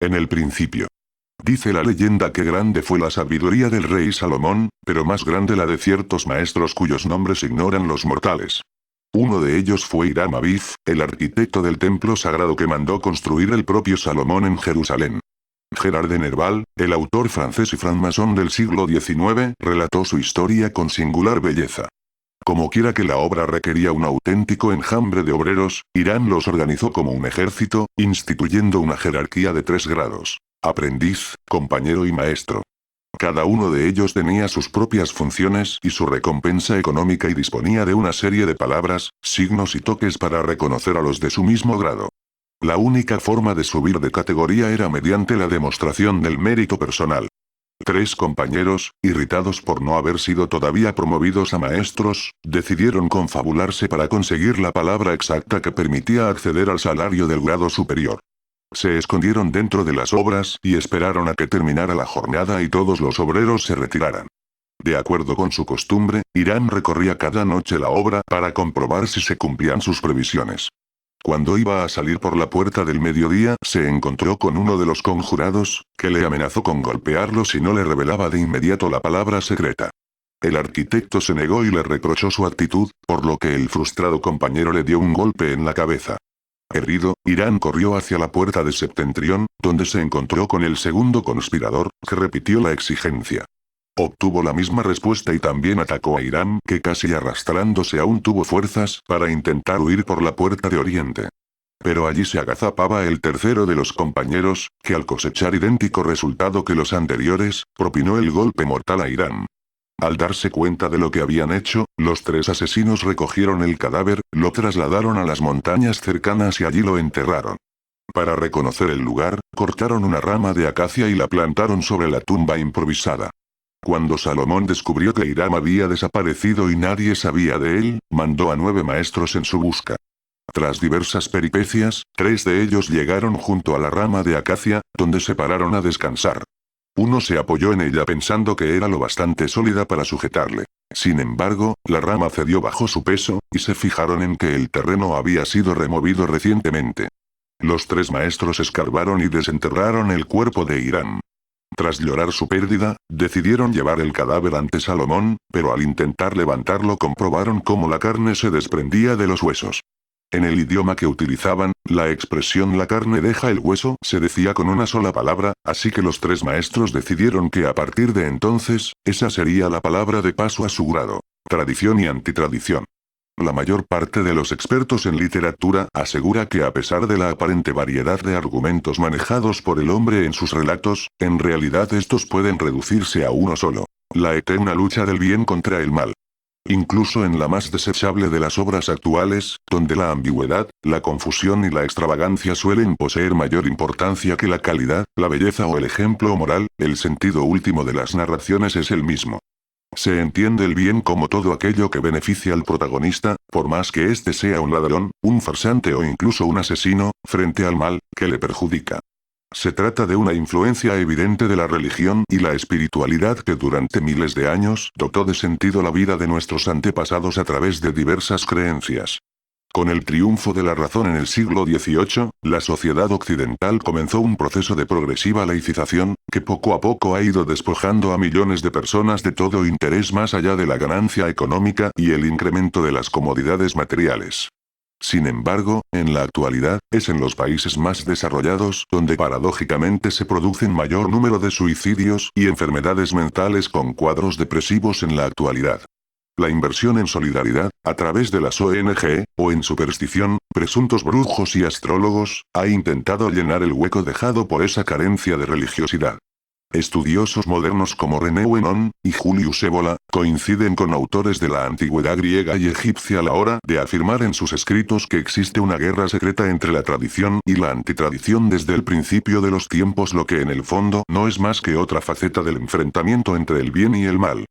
En el principio. Dice la leyenda que grande fue la sabiduría del rey Salomón, pero más grande la de ciertos maestros cuyos nombres ignoran los mortales. Uno de ellos fue Hiram Abid, el arquitecto del templo sagrado que mandó construir el propio Salomón en Jerusalén. Gerard de Nerval, el autor francés y francmasón del siglo XIX, relató su historia con singular belleza. Como quiera que la obra requería un auténtico enjambre de obreros, Hiram los organizó como un ejército, instituyendo una jerarquía de 3 grados: aprendiz, compañero y maestro. Cada uno de ellos tenía sus propias funciones y su recompensa económica y disponía de una serie de palabras, signos y toques para reconocer a los de su mismo grado. La única forma de subir de categoría era mediante la demostración del mérito personal. 3 compañeros, irritados por no haber sido todavía promovidos a maestros, decidieron confabularse para conseguir la palabra exacta que permitía acceder al salario del grado superior. Se escondieron dentro de las obras y esperaron a que terminara la jornada y todos los obreros se retiraran. De acuerdo con su costumbre, Hiram recorría cada noche la obra para comprobar si se cumplían sus previsiones. Cuando iba a salir por la puerta del mediodía, se encontró con uno de los conjurados, que le amenazó con golpearlo si no le revelaba de inmediato la palabra secreta. El arquitecto se negó y le reprochó su actitud, por lo que el frustrado compañero le dio un golpe en la cabeza. Herido, Hiram corrió hacia la puerta de septentrión, donde se encontró con el segundo conspirador, que repitió la exigencia. Obtuvo la misma respuesta y también atacó a Hiram, que casi arrastrándose aún tuvo fuerzas para intentar huir por la puerta de oriente. Pero allí se agazapaba el tercero de los compañeros, que al cosechar idéntico resultado que los anteriores, propinó el golpe mortal a Hiram. Al darse cuenta de lo que habían hecho, los 3 asesinos recogieron el cadáver, lo trasladaron a las montañas cercanas y allí lo enterraron. Para reconocer el lugar, cortaron una rama de acacia y la plantaron sobre la tumba improvisada. Cuando Salomón descubrió que Hiram había desaparecido y nadie sabía de él, mandó a 9 maestros en su busca. Tras diversas peripecias, 3 de ellos llegaron junto a la rama de acacia, donde se pararon a descansar. Uno se apoyó en ella pensando que era lo bastante sólida para sujetarle. Sin embargo, la rama cedió bajo su peso, y se fijaron en que el terreno había sido removido recientemente. Los 3 maestros escarbaron y desenterraron el cuerpo de Hiram. Tras llorar su pérdida, decidieron llevar el cadáver ante Salomón, pero al intentar levantarlo comprobaron cómo la carne se desprendía de los huesos. En el idioma que utilizaban, la expresión "la carne deja el hueso" se decía con una sola palabra, así que los 3 maestros decidieron que a partir de entonces, esa sería la palabra de paso a su grado: tradición y antitradición. La mayor parte de los expertos en literatura asegura que a pesar de la aparente variedad de argumentos manejados por el hombre en sus relatos, en realidad estos pueden reducirse a uno solo: la eterna lucha del bien contra el mal. Incluso en la más desechable de las obras actuales, donde la ambigüedad, la confusión y la extravagancia suelen poseer mayor importancia que la calidad, la belleza o el ejemplo moral, el sentido último de las narraciones es el mismo. Se entiende el bien como todo aquello que beneficia al protagonista, por más que éste sea un ladrón, un farsante o incluso un asesino, frente al mal, que le perjudica. Se trata de una influencia evidente de la religión y la espiritualidad que durante miles de años dotó de sentido la vida de nuestros antepasados a través de diversas creencias. Con el triunfo de la razón en el siglo XVIII, la sociedad occidental comenzó un proceso de progresiva laicización, que poco a poco ha ido despojando a millones de personas de todo interés más allá de la ganancia económica y el incremento de las comodidades materiales. Sin embargo, en la actualidad, es en los países más desarrollados donde paradójicamente se producen mayor número de suicidios y enfermedades mentales con cuadros depresivos en la actualidad. La inversión en solidaridad, a través de las ONG, o en superstición, presuntos brujos y astrólogos, ha intentado llenar el hueco dejado por esa carencia de religiosidad. Estudiosos modernos como René Guénon y Julius Evola coinciden con autores de la antigüedad griega y egipcia a la hora de afirmar en sus escritos que existe una guerra secreta entre la tradición y la antitradición desde el principio de los tiempos, lo que en el fondo no es más que otra faceta del enfrentamiento entre el bien y el mal.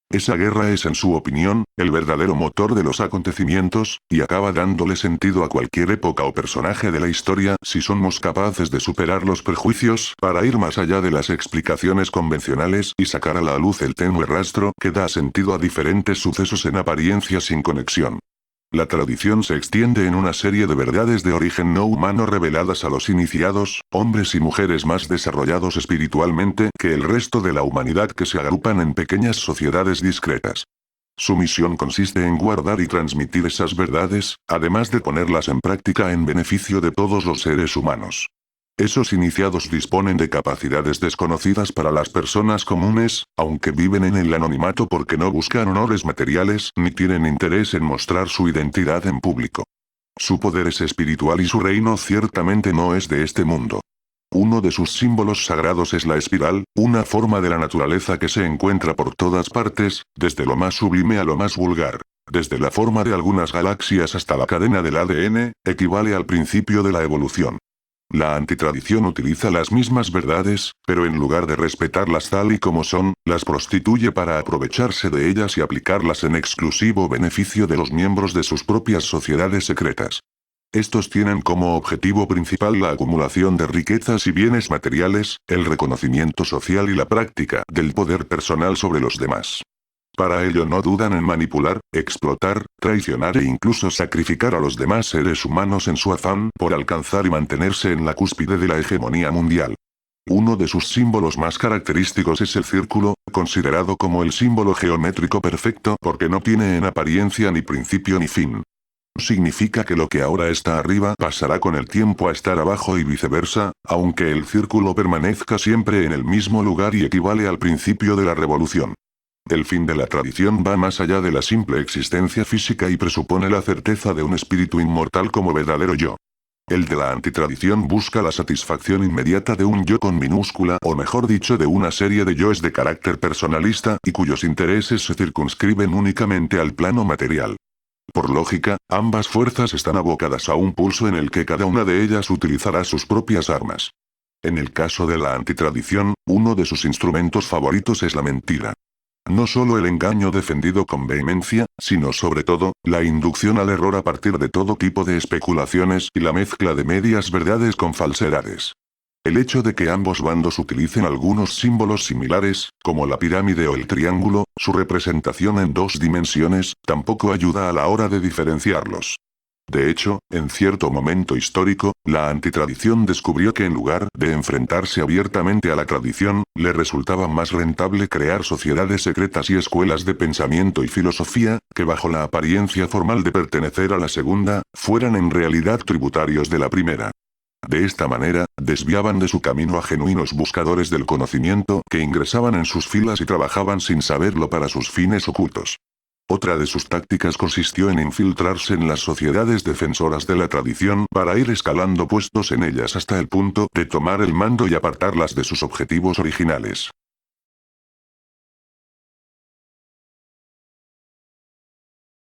Esa guerra es, en su opinión, el verdadero motor de los acontecimientos, y acaba dándole sentido a cualquier época o personaje de la historia si somos capaces de superar los prejuicios para ir más allá de las explicaciones convencionales y sacar a la luz el tenue rastro que da sentido a diferentes sucesos en apariencia sin conexión. La tradición se extiende en una serie de verdades de origen no humano reveladas a los iniciados, hombres y mujeres más desarrollados espiritualmente que el resto de la humanidad, que se agrupan en pequeñas sociedades discretas. Su misión consiste en guardar y transmitir esas verdades, además de ponerlas en práctica en beneficio de todos los seres humanos. Esos iniciados disponen de capacidades desconocidas para las personas comunes, aunque viven en el anonimato porque no buscan honores materiales ni tienen interés en mostrar su identidad en público. Su poder es espiritual y su reino ciertamente no es de este mundo. Uno de sus símbolos sagrados es la espiral, una forma de la naturaleza que se encuentra por todas partes, desde lo más sublime a lo más vulgar. Desde la forma de algunas galaxias hasta la cadena del ADN, equivale al principio de la evolución. La antitradición utiliza las mismas verdades, pero en lugar de respetarlas tal y como son, las prostituye para aprovecharse de ellas y aplicarlas en exclusivo beneficio de los miembros de sus propias sociedades secretas. Estos tienen como objetivo principal la acumulación de riquezas y bienes materiales, el reconocimiento social y la práctica del poder personal sobre los demás. Para ello no dudan en manipular, explotar, traicionar e incluso sacrificar a los demás seres humanos en su afán por alcanzar y mantenerse en la cúspide de la hegemonía mundial. Uno de sus símbolos más característicos es el círculo, considerado como el símbolo geométrico perfecto porque no tiene en apariencia ni principio ni fin. Significa que lo que ahora está arriba pasará con el tiempo a estar abajo y viceversa, aunque el círculo permanezca siempre en el mismo lugar y equivale al principio de la revolución. El fin de la tradición va más allá de la simple existencia física y presupone la certeza de un espíritu inmortal como verdadero yo. El de la antitradición busca la satisfacción inmediata de un yo con minúscula, o mejor dicho de una serie de yoes de carácter personalista y cuyos intereses se circunscriben únicamente al plano material. Por lógica, ambas fuerzas están abocadas a un pulso en el que cada una de ellas utilizará sus propias armas. En el caso de la antitradición, uno de sus instrumentos favoritos es la mentira. No solo el engaño defendido con vehemencia, sino sobre todo, la inducción al error a partir de todo tipo de especulaciones y la mezcla de medias verdades con falsedades. El hecho de que ambos bandos utilicen algunos símbolos similares, como la pirámide o el triángulo, su representación en dos dimensiones, tampoco ayuda a la hora de diferenciarlos. De hecho, en cierto momento histórico, la antitradición descubrió que en lugar de enfrentarse abiertamente a la tradición, le resultaba más rentable crear sociedades secretas y escuelas de pensamiento y filosofía, que bajo la apariencia formal de pertenecer a la segunda, fueran en realidad tributarios de la primera. De esta manera, desviaban de su camino a genuinos buscadores del conocimiento que ingresaban en sus filas y trabajaban sin saberlo para sus fines ocultos. Otra de sus tácticas consistió en infiltrarse en las sociedades defensoras de la tradición para ir escalando puestos en ellas hasta el punto de tomar el mando y apartarlas de sus objetivos originales.